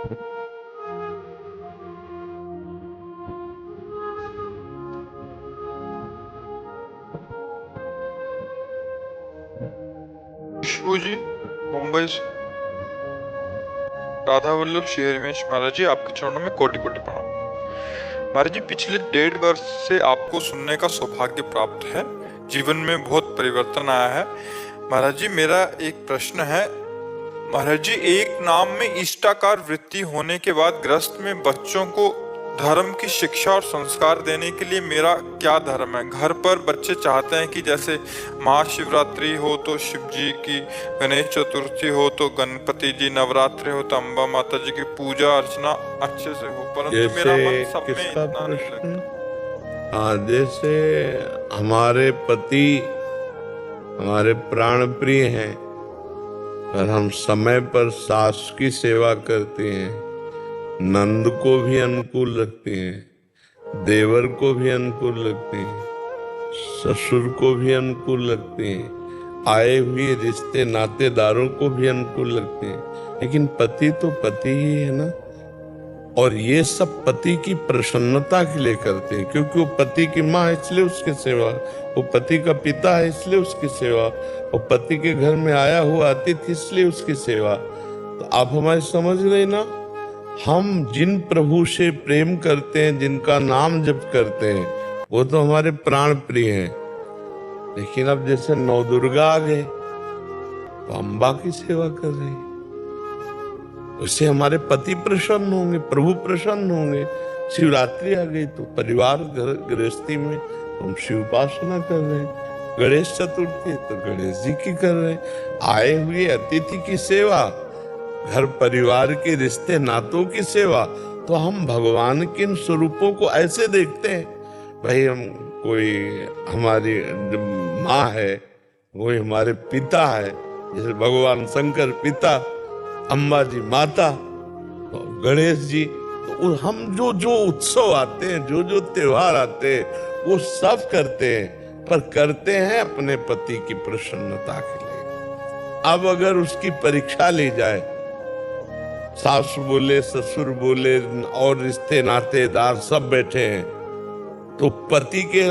खुशबू जी, मुंबई से। राधा वल्लभ शेरवेश महाराज जी, आपके चरणों में कोटि कोटि प्रणाम। महाराज जी, पिछले 1.5 वर्ष से आपको सुनने का सौभाग्य प्राप्त है। जीवन में बहुत परिवर्तन आया है। महाराज जी, मेरा एक प्रश्न है। महाराज जी, एक नाम में इष्टाकार वृत्ति होने के बाद गृहस्थ में बच्चों को धर्म की शिक्षा और संस्कार देने के लिए मेरा क्या धर्म है? घर पर बच्चे चाहते हैं कि जैसे महाशिवरात्रि हो तो शिव जी की, गणेश चतुर्थी हो तो गणपति जी, नवरात्रि हो तो अम्बा माता जी की पूजा अर्चना अच्छे से हो, परंतु मेरा मन सब में किसका इतना नहीं प्रश्न? लगता। हाँ, जैसे हमारे पति हमारे प्राण प्रिय हैं, पर हम समय पर सास की सेवा करते हैं, नंद को भी अनुकूल रखते हैं, देवर को भी अनुकूल रखते हैं, ससुर को भी अनुकूल रखते हैं, आए हुए रिश्ते नातेदारों को भी अनुकूल रखते हैं, लेकिन पति तो पति ही है ना। और ये सब पति की प्रसन्नता के लिए करते हैं, क्योंकि वो पति की माँ है इसलिए उसकी सेवा, वो पति का पिता है इसलिए उसकी सेवा, वो पति के घर में आया हुआ अतिथि इसलिए उसकी सेवा। तो आप हमारी समझ रहे ना, हम जिन प्रभु से प्रेम करते हैं, जिनका नाम जप करते हैं, वो तो हमारे प्राण प्रिय हैं। लेकिन अब जैसे नौ दुर्गा आ गए तो अम्बा की सेवा कर रहे हैं, उससे हमारे पति प्रसन्न होंगे, प्रभु प्रसन्न होंगे। शिवरात्रि आ गई तो परिवार गृहस्थी में हम शिव उपासना कर रहे हैं, गणेश चतुर्थी तो गणेश जी की कर रहे हैं, आए हुए अतिथि की सेवा, घर परिवार के रिश्ते नातों की सेवा। तो हम भगवान के इन स्वरूपों को ऐसे देखते हैं, भाई हम कोई हमारी माँ है, कोई हमारे पिता है, जैसे भगवान शंकर पिता, अम्बा जी माता, तो गणेश जी। तो हम जो जो उत्सव आते हैं, जो जो त्योहार आते हैं, वो सब करते हैं, पर करते हैं अपने पति की प्रसन्नता के लिए। अब अगर उसकी परीक्षा ली जाए, सास बोले, ससुर बोले और रिश्ते नातेदार सब बैठे हैं, तो पति के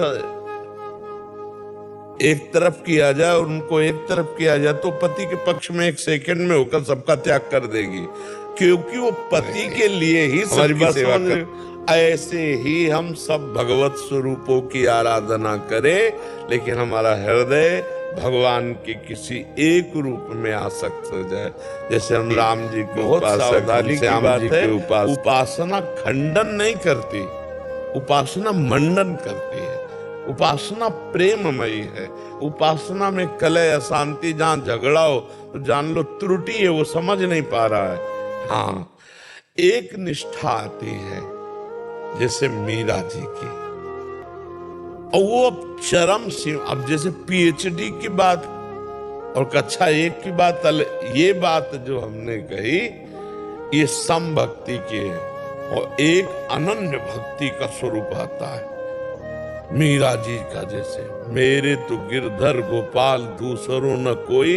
एक तरफ किया जाए और उनको एक तरफ किया जाए, तो पति के पक्ष में एक सेकंड में होकर सबका त्याग कर देगी, क्योंकि वो पति के लिए ही सबकी सेवा कर। ऐसे ही हम सब भगवत स्वरूपों की आराधना करें, लेकिन हमारा हृदय भगवान के किसी एक रूप में आसक्त हो जाए। जैसे हम राम जी को सावधानी की बात है, उपासना खंडन नहीं करती, उपासना मंडन करती है। उपासना प्रेममयी है। उपासना में कलह अशांति, जहां झगड़ा हो तो जान लो त्रुटि है, वो समझ नहीं पा रहा है। हाँ, एक निष्ठा आती है जैसे मीरा जी की, और वो अब चरम सीमा, अब जैसे पीएचडी की बात और कक्षा 1 की बात, ये बात जो हमने कही ये सम भक्ति की है, और एक अनन्य भक्ति का स्वरूप आता है मीरा जी का। जैसे मेरे तो गिरधर गोपाल दूसरों न कोई,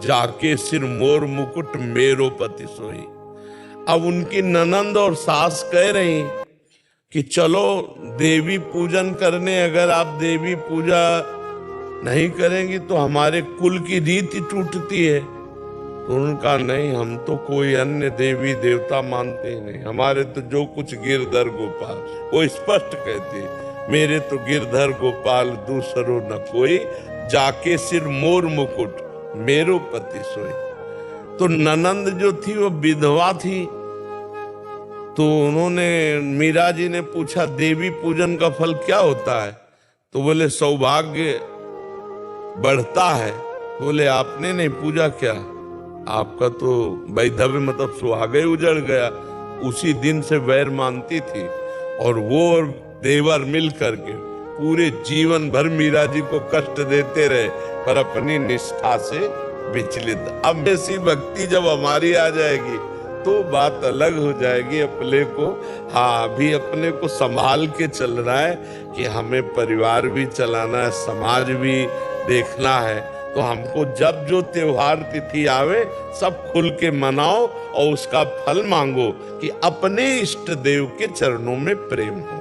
जाके सिर मोर मुकुट मेरो पति सोई। अब उनकी ननंद और सास कह रही कि चलो देवी पूजन करने, अगर आप देवी पूजा नहीं करेंगी तो हमारे कुल की रीति टूटती है। तो उनका नहीं, हम तो कोई अन्य देवी देवता मानते ही नहीं, हमारे तो जो कुछ गिरधर गोपाल, वो स्पष्ट कहती है मेरे तो गिरधर गोपाल दूसरो न कोई, जाके सिर मोर मुकुट मेरो पति सोई। तो ननंद जो थी वो विधवा थी, तो उन्होंने, मीरा जी ने पूछा देवी पूजन का फल क्या होता है? तो बोले सौभाग्य बढ़ता है। बोले आपने नहीं पूजा क्या, आपका तो वैधव्य मतलब सुहाग ही उजड़ गया। उसी दिन से वैर मानती थी, और वो देवर मिल करके पूरे जीवन भर मीरा जी को कष्ट देते रहे, पर अपनी निष्ठा से विचलित। अब ऐसी भक्ति जब हमारी आ जाएगी तो बात अलग हो जाएगी। अपने को, हाँ, अभी अपने को संभाल के चल रहा है कि हमें परिवार भी चलाना है, समाज भी देखना है, तो हमको जब जो त्योहार तिथि आवे सब खुल के मनाओ और उसका फल मांगो कि अपने इष्ट देव के चरणों में प्रेम हो।